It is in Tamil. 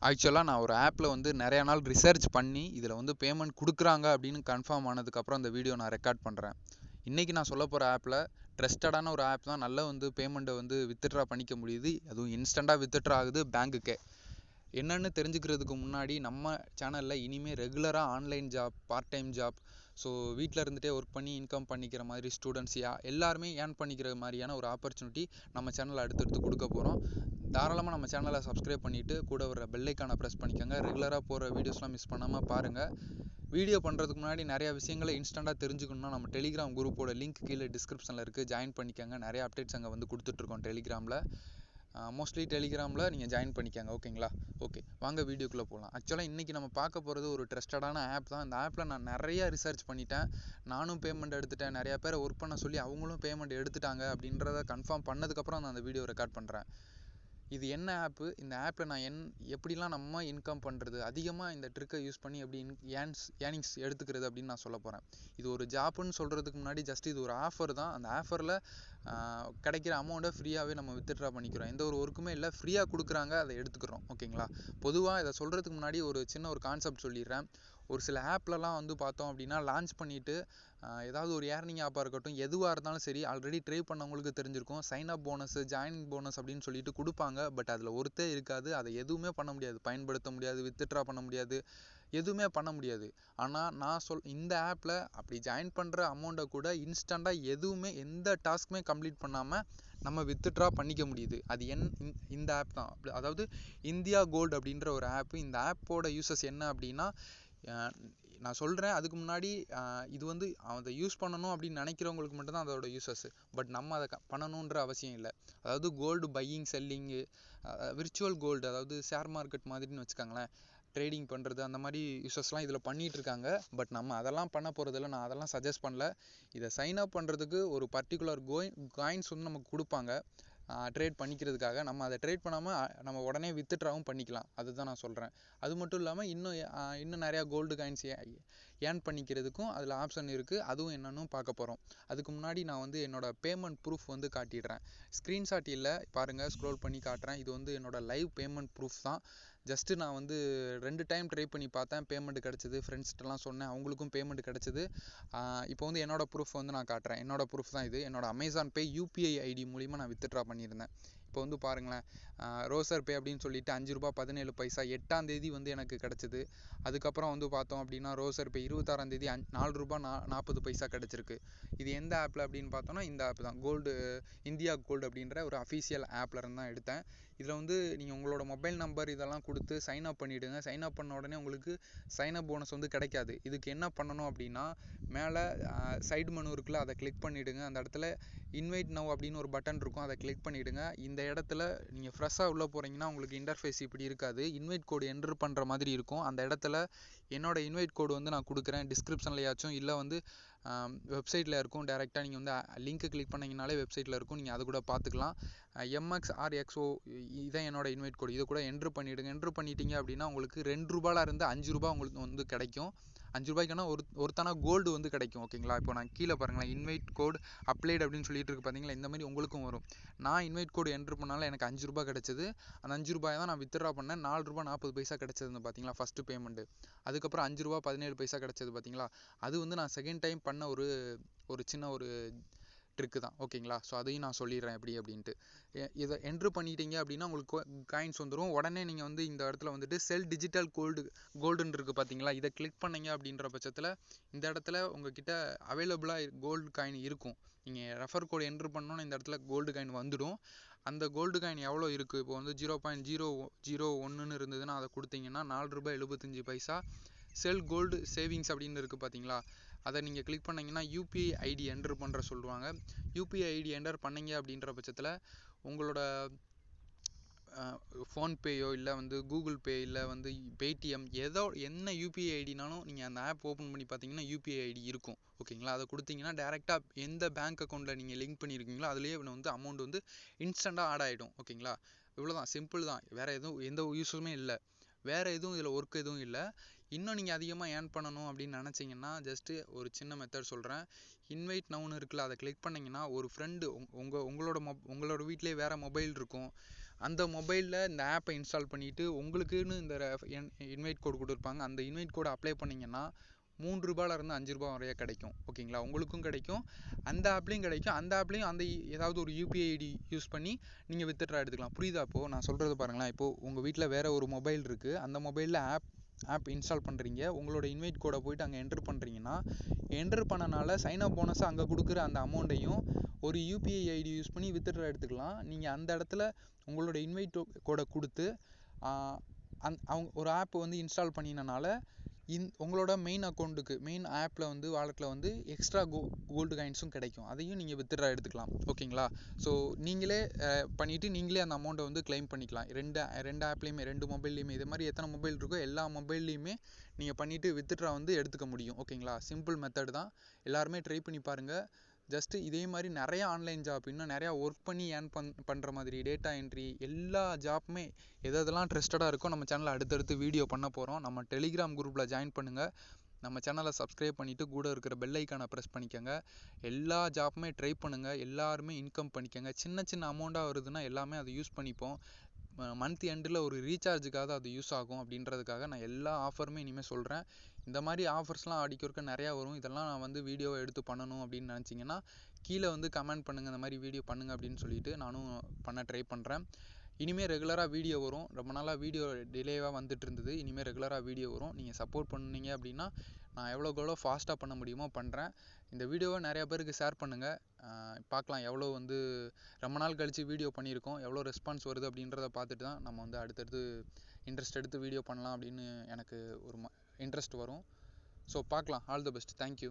ஆக்சுவலாக நான் ஒரு ஆப்பில் வந்து நிறையா நாள் ரிசர்ச் பண்ணி இதில் வந்து பேமெண்ட் கொடுக்குறாங்க அப்படின்னு கன்ஃபார்ம் ஆனதுக்கப்புறம் அந்த வீடியோ நான் ரெக்கார்ட் பண்ணுறேன். இன்றைக்கி நான் சொல்ல போகிற ஆப்பில் ட்ரஸ்டடான ஒரு ஆப் தான். நல்லா வந்து பேமெண்ட்டை வந்து வித்ட்ரா பண்ணிக்க முடியுது. அதுவும் இன்ஸ்டண்ட்டாக வித்ட்ரா ஆகுது பேங்க்குக்கே. என்னென்னு தெரிஞ்சுக்கிறதுக்கு முன்னாடி நம்ம சேனலில் இனிமேல் ரெகுலராக online job, part time job, so வீட்டில் இருந்துகிட்டே ஒர்க் பண்ணி இன்கம் பண்ணிக்கிற மாதிரி ஸ்டூடெண்ட்ஸ் எல்லாருமே ஏர்ன் பண்ணிக்கிற மாதிரியான ஒரு ஆப்பர்ச்சுனிட்டி நம்ம சேனலில் அடுத்தடுத்து கொடுக்க போகிறோம். தாராளமாக நம்ம சேனலை சப்ஸ்கிரைப் பண்ணிவிட்டு கூட வர பெல்லைக்கான ப்ரெஸ் பண்ணிக்கோங்க. ரெகுலராக போகிற வீடியோஸ்லாம் மிஸ் பண்ணாமல் பாருங்கள். வீடியோ பண்ணுறதுக்கு முன்னாடி நிறையா விஷயங்களை இன்ஸ்டண்ட்டாக தெரிஞ்சுக்கணுன்னா நம்ம டெலிகிராம் குரூப்போட லிங்க் கீழே டிஸ்கிரிப்ஷனில் இருக்குது, ஜாயின் பண்ணிக்கோங்க. நிறையா அப்டேட்ஸ் அங்கே வந்து கொடுத்துட்ருக்கோம் டெலிகிராமில். மோஸ்ட்லி டெலிகிராமில் நீங்கள் ஜாயின் பண்ணிக்கோங்க. ஓகேங்களா? ஓகே, வாங்க வீடியோக்குள்ளே போகலாம். ஆக்சுவலாக இன்றைக்கி நம்ம பார்க்க போகிறது ஒரு ட்ரஸ்டடான ஆப் தான். இந்த ஆப்பில் நான் நிறையா ரிசர்ச் பண்ணிட்டேன். நானும் பேமெண்ட் எடுத்துட்டேன். நிறையா பேரை ஒர்க் பண்ண சொல்லி அவங்களும் பேமெண்ட் எடுத்துட்டாங்க அப்படின்றத கன்ஃபார்ம் பண்ணதுக்கப்புறம் நான் அந்த வீடியோ ரெக்கார்ட் பண்ணுறேன். இது என்ன ஆப்பு, இந்த ஆப்பில் நான் எப்படிலாம் நம்ம இன்கம் பண்ணுறது, அதிகமாக இந்த ட்ரிக்கை யூஸ் பண்ணி எப்படி ஏர்னிங்ஸ் எடுத்துக்கிறது அப்படின்னு நான் சொல்ல போகிறேன். இது ஒரு ஜாப்புன்னு சொல்கிறதுக்கு முன்னாடி ஜஸ்ட் இது ஒரு ஆஃபர் தான். அந்த ஆஃபரில் கிடைக்கிற அமௌண்ட்டை ஃப்ரீயாகவே நம்ம வித்ட்ரா பண்ணிக்கிறோம். எந்த ஒரு ஒர்க்குமே இல்லை, ஃப்ரீயாக கொடுக்குறாங்க, அதை எடுத்துக்கிறோம். ஓகேங்களா? பொதுவாக இதை சொல்கிறதுக்கு முன்னாடி ஒரு சின்ன ஒரு கான்செப்ட் சொல்லிடுறேன். ஒரு சில ஆப்லலாம் வந்து பார்த்தோம் அப்படின்னா லான்ச் பண்ணிவிட்டு ஏதாவது ஒரு ஏர்னிங் ஆப்பாக இருக்கட்டும், எதுவாக இருந்தாலும் சரி, ஆல்ரெடி ட்ரை பண்ணவங்களுக்கு தெரிஞ்சிருக்கும். Sign up bonus, joining bonus அப்படின்னு சொல்லிட்டு கொடுப்பாங்க. பட் அதில் ஒருத்தே இருக்காது. அதை எதுவுமே பண்ண முடியாது, பயன்படுத்த முடியாது, வித்ட்ரா பண்ண முடியாது, எதுவுமே பண்ண முடியாது. ஆனால் நான் இந்த ஆப்பில் அப்படி ஜாயின் பண்ணுற அமௌண்ட்டை கூட இன்ஸ்டண்ட்டாக எதுவுமே எந்த டாஸ்க்குமே கம்ப்ளீட் பண்ணாமல் நம்ம வித்ட்ரா பண்ணிக்க முடியுது. அது இந்த ஆப் தான். அதாவது இந்தியா கோல்டு அப்படின்ற ஒரு ஆப்பு. இந்த ஆப்போட யூசஸ் என்ன அப்படின்னா, நான் சொல்கிறேன் அதுக்கு முன்னாடி, இது வந்து அதை யூஸ் பண்ணணும் அப்படின்னு நினைக்கிறவங்களுக்கு மட்டும்தான் அதோட யூசஸ். பட் நம்ம அதை பண்ணணுன்ற அவசியம் இல்லை. அதாவது gold buying, selling, virtual gold, அதாவது ஷேர் மார்க்கெட் மாதிரின்னு வச்சுக்கோங்களேன், ட்ரேடிங் பண்ணுறது, அந்த மாதிரி யூசஸ்லாம் இதில் பண்ணிகிட்டு இருக்காங்க. பட் நம்ம அதெல்லாம் பண்ண போகிறதில்ல. நான் அதெல்லாம் சஜஸ்ட் பண்ணல. இதை சைன் அப் பண்ணுறதுக்கு ஒரு பர்டிகுலர் காயின்ஸ் வந்து நமக்கு கொடுப்பாங்க ட்ரேட் பண்ணிக்கிறதுக்காக. நம்ம அதை ட்ரேட் பண்ணாமல் நம்ம உடனே வித்ட்ராவும் பண்ணிக்கலாம். அதுதான் நான் சொல்கிறேன். அது மட்டும் இல்லாமல் இன்னும் நிறையா கோல்டு காயின்ஸ் ஏர்ன் பண்ணிக்கிறதுக்கும் அதில் ஆப்ஷன் இருக்குது. அதுவும் என்னன்னு பார்க்க போகிறோம். அதுக்கு முன்னாடி நான் வந்து என்னோட பேமெண்ட் ப்ரூஃப் வந்து காட்டிடுறேன். ஸ்க்ரீன்ஷாட் இல்லை, பாருங்கள், ஸ்க்ரோல் பண்ணி காட்டுறேன். இது வந்து என்னோட லைவ் பேமெண்ட் ப்ரூஃப் தான். ஜஸ்ட்டு நான் வந்து 2 டைம் ட்ரை பண்ணி பார்த்தேன், பேமெண்ட் கிடச்சிது. ஃப்ரெண்ட்ஸ்கிட்டலாம் சொன்னேன், அவங்களுக்கும் பேமெண்ட் கிடச்சிது. இப்போ வந்து என்னோட ப்ரூஃப் வந்து நான் காட்டுறேன். என்னோட ப்ரூஃப் தான் இது. என்னோட அமேசான் பே யூபிஐ ஐடி மூலிமா நான் வித்ட்ரா பண்ணியிருந்தேன். இப்போ வந்து பாருங்களேன், ரோசர் பே அப்படின்னு சொல்லிட்டு ₹5.17 8ஆம் தேதி வந்து எனக்கு கிடச்சிது. அதுக்கப்புறம் வந்து பார்த்தோம் அப்படின்னா ரோசர் பே 26ஆம் தேதி ₹4.40 கிடச்சிருக்கு. இது எந்த ஆப்பில் அப்படின்னு பார்த்தோன்னா இந்த ஆப் தான், கோல்டு இந்தியா கோல்டு அப்படின்ற ஒரு அஃபீஷியல் ஆப்பில் இருந்து தான் எடுத்தேன். இதில் வந்து நீங்கள் உங்களோட மொபைல் நம்பர் இதெல்லாம் கொடுத்து சைன் அப் பண்ணிவிடுங்க. சைன் அப் பண்ண உடனே உங்களுக்கு சைன் அப் போனஸ் வந்து கிடைக்காது. இதுக்கு என்ன பண்ணணும் அப்படின்னா, மேலே சைடு மெனு இருக்குல்ல, அதை கிளிக் பண்ணிவிடுங்க. அந்த இடத்துல இன்வைட் நவ் அப்படின்னு ஒரு பட்டன் இருக்கும், அதை கிளிக் பண்ணிவிடுங்க. இந்த இடத்துல நீங்கள் ஃப்ரெஷ்ஷாக உள்ளே போகிறீங்கன்னா உங்களுக்கு இன்டர்ஃபேஸ் இப்படி இருக்காது. இன்வைட் கோடு என்ட்ரு பண்ணுற மாதிரி இருக்கும். அந்த இடத்துல என்னோட இன்வைட் கோடு வந்து நான் கொடுக்குறேன். டிஸ்கிரிப்ஷன்லையாச்சும் இல்லை வந்து வெப்சைட்டில் இருக்கும். டேரெக்டாக நீங்கள் வந்து லிங்க்கு கிளிக் பண்ணிங்கனாலே வெப்சைட்டில் இருக்கும், நீங்கள் அது கூட பார்த்துக்கலாம். MXRXO இதான் என்னோட இன்வைட் கோடு. இதை கூட என்ட்ரு பண்ணிவிடுங்க. என்ட்ரு பண்ணிட்டீங்க அப்படின்னா உங்களுக்கு ₹2 இருந்து ₹5 உங்களுக்கு வந்து கிடைக்கும். ₹5 ஒருத்தான கோல்டு வந்து கிடைக்கும். ஓகேங்களா? இப்போ நான் கீழே பாருங்களேன், இன்வைட் கோட் அப்ளைட் அப்படின்னு சொல்லிட்டு இருக்கு பார்த்தீங்களா, இந்த மாதிரி உங்களுக்கும் வரும். நான் இன்வைட் கோடு என்ட்ரு பண்ணாலும் எனக்கு ₹5 கிடச்சிது. அந்த ₹5 தான் நான் வித்ட்ரா பண்ணேன். ₹4.40 கிடச்சது பார்த்தீங்களா ஃபஸ்ட்டு பேமெண்ட்டு. அதுக்கப்புறம் ₹5.17 கிடச்சது பார்த்தீங்களா. அது வந்து நான் செகண்ட் டைம் பண்ண ஒரு சின்ன ஒரு ட்ரிக்கு தான். ஓகேங்களா? ஸோ அதையும் நான் சொல்லிடுறேன் எப்படி அப்படின்ட்டு. இதை என்ட்ரு பண்ணிட்டீங்க அப்படின்னா உங்களுக்கு காயின்ஸ் வந்துடும். உடனே நீங்கள் வந்து இந்த இடத்துல வந்துட்டு செல் டிஜிட்டல் கோல்டுன்னு இருக்குது பார்த்தீங்களா, இதை கிளிக் பண்ணீங்க அப்படின்ற பட்சத்தில் இந்த இடத்துல உங்ககிட்ட அவைலபிளாக கோல்டு காயின் இருக்கும். நீங்கள் ரெஃபர் கோடு என்ட்ரு பண்ணோன்னு இந்த இடத்துல கோல்டு காயின் வந்துடும். அந்த கோல்டு காயின் எவ்வளோ இருக்குது, இப்போ வந்து 0.001 இருந்ததுன்னா அதை கொடுத்தீங்கன்னா ₹4.75. செல் கோல்டு சேவிங்ஸ் அப்படின்னு இருக்குது பார்த்தீங்களா, அதை நீங்கள் கிளிக் பண்ணிங்கன்னா யூபிஐ ஐடி என்ட்ரு பண்ணுற சொல்லுவாங்க. யூபிஐ ஐடி என்டர் பண்ணீங்க அப்படின்ற பட்சத்தில் உங்களோட ஃபோன்பேயோ இல்லை வந்து கூகுள் பே இல்லை வந்து பேடிஎம் என்ன யூபிஐ ஐடினாலும் நீங்கள் அந்த ஆப் ஓப்பன் பண்ணி பார்த்தீங்கன்னா யூபிஐ ஐடி இருக்கும். ஓகேங்களா? அதை கொடுத்தீங்கன்னா டேரெக்டாக எந்த பேங்க் அக்கௌண்ட்டில் நீங்கள் லிங்க் பண்ணியிருக்கீங்களோ அதுலேயே வந்து அமௌண்ட் வந்து இன்ஸ்டண்ட்டாக ஆட் ஆகிடும். ஓகேங்களா? இவ்வளோதான், சிம்பிள் தான். வேறு எந்த யூஸுமே இல்லை. வேறு எதுவும் இதில் ஒர்க் எதுவும் இல்லை. இன்னும் நீங்கள் அதிகமாக ஏர்ன் பண்ணணும் அப்படின்னு நினச்சிங்கன்னா ஜஸ்ட்டு ஒரு சின்ன மெத்தட் சொல்கிறேன். இன்வைட் நவுன்னு இருக்குல்ல, அதை கிளிக் பண்ணிங்கன்னா ஒரு ஃப்ரெண்டு உங்களோட வீட்டிலே வேறு மொபைல் இருக்கும், அந்த மொபைலில் இந்த ஆப்பை இன்ஸ்டால் பண்ணிவிட்டு உங்களுக்குன்னு இந்த இன்வைட் கோடு கொடுத்துருப்பாங்க. அந்த இன்வைட் கோடை அப்ளை பண்ணிங்கன்னா ₹3 ₹5 வரைய கிடைக்கும். ஓகேங்களா, உங்களுக்கும் கிடைக்கும், அந்த ஆப்லேயும் கிடைக்கும். அந்த ஆப்லேயும் அந்த ஏதாவது ஒரு யூபிஐ ஐடி யூஸ் பண்ணி நீங்கள் வித்ட்ரா எடுத்துக்கலாம். புரியுதா? இப்போது நான் சொல்கிறது பாருங்களேன். இப்போது உங்கள் வீட்டில் வேறு ஒரு மொபைல் இருக்குது. அந்த மொபைலில் ஆப் இன்ஸ்டால் பண்ணுறீங்க. உங்களோட இன்வைட் கோடை போய்ட்டு அங்கே என்ட்ரு பண்ணுறீங்கன்னா, என்ட்ரு பண்ணனால சைன் அப் போனஸை அங்கே கொடுக்குற அந்த அமௌண்ட்டையும் ஒரு யூபிஐ ஐடி யூஸ் பண்ணி வித்ட்ரா எடுத்துக்கலாம். நீங்கள் அந்த இடத்துல உங்களோட இன்வைட் கோடை கொடுத்து அவங்க ஒரு ஆப் வந்து இன்ஸ்டால் பண்ணினனால உங்களோட மெயின் அக்கௌண்ட்டுக்கு மெயின் ஆப்பில் வந்து வாலெட்டில் வந்து எக்ஸ்ட்ரா கோல்டு காயின்ஸும் கிடைக்கும். அதையும் நீங்கள் வித்ட்ரா எடுத்துக்கலாம். ஓகேங்களா, ஸோ நீங்களே பண்ணிவிட்டு நீங்களே அந்த அமௌண்ட்டை வந்து கிளைம் பண்ணிக்கலாம். ரெண்டு ஆப்லேயுமே, ரெண்டு மொபைல்லையுமே. இது மாதிரி எத்தனை மொபைல் இருக்கோ எல்லா மொபைல்லையுமே நீங்கள் பண்ணிவிட்டு வித்ட்ரா வந்து எடுத்துக்க முடியும். ஓகேங்களா, சிம்பிள் மெத்தட் தான். எல்லாருமே ட்ரை பண்ணி பாருங்கள். ஜஸ்ட்டு இதே மாதிரி நிறையா ஆன்லைன் ஜாப், இன்னும் நிறையா ஒர்க் பண்ணி ஏர்ன் பண்ணுற மாதிரி டேட்டா என்ட்ரி எல்லா ஜாப்புமே எதெல்லாம் ட்ரஸ்டடாக இருக்கோ நம்ம சேனலில் அடுத்தடுத்து வீடியோ பண்ண போகிறோம். நம்ம டெலிகிராம் குரூப்பில் ஜாயின் பண்ணுங்கள். நம்ம சேனலை சப்ஸ்கிரைப் பண்ணிவிட்டு கூட இருக்கிற பெல் ஐக்கானை ப்ரெஸ் பண்ணிக்கோங்க. எல்லா ஜாப்புமே ட்ரை பண்ணுங்கள். எல்லாருமே இன்கம் பண்ணிக்கோங்க. சின்ன சின்ன அமௌண்ட்டாக வருதுன்னா எல்லாமே அதை யூஸ் பண்ணிப்போம். மந்த் எண்டில் ஒரு ரீசார்ஜுக்காக அது யூஸ் ஆகும். அப்படின்றதுக்காக நான் எல்லா ஆஃபருமே இனிமேல் சொல்கிறேன். இந்த மாதிரி ஆஃபர்ஸ்லாம் அடிக்கொருக்க நிறையா வரும். இதெல்லாம் நான் வந்து வீடியோவை எடுத்து பண்ணணும் அப்படின்னு நினச்சிங்கன்னா கீழே வந்து கமெண்ட் பண்ணுங்கள், இந்த மாதிரி வீடியோ பண்ணுங்கள் அப்படின்னு சொல்லிட்டு நானும் பண்ண ட்ரை பண்ணுறேன். இனிமேல் ரெகுலராக வீடியோ வரும். ரொம்ப நாளாக வீடியோ டிலேவாக வந்துட்டு இருந்தது. இனிமேல் ரெகுலராக வீடியோ வரும். நீங்கள் சப்போர்ட் பண்ணீங்க அப்படின்னா நான் எவ்வளோக்கு ஃபாஸ்ட்டாக பண்ண முடியுமோ பண்ணுறேன். இந்த வீடியோவை நிறையா பேருக்கு ஷேர் பண்ணுங்கள். பார்க்கலாம் எவ்வளோ வந்து ரொம்ப நாள் கழித்து வீடியோ பண்ணியிருக்கோம், எவ்வளோ ரெஸ்பான்ஸ் வருது அப்படின்றத பார்த்துட்டு தான் நம்ம வந்து அடுத்தடுத்து இன்ட்ரெஸ்ட் எடுத்து வீடியோ பண்ணலாம் அப்படின்னு எனக்கு ஒரு இன்ட்ரெஸ்ட் வரும். ஸோ பார்க்கலாம். All the best. தேங்க்யூ.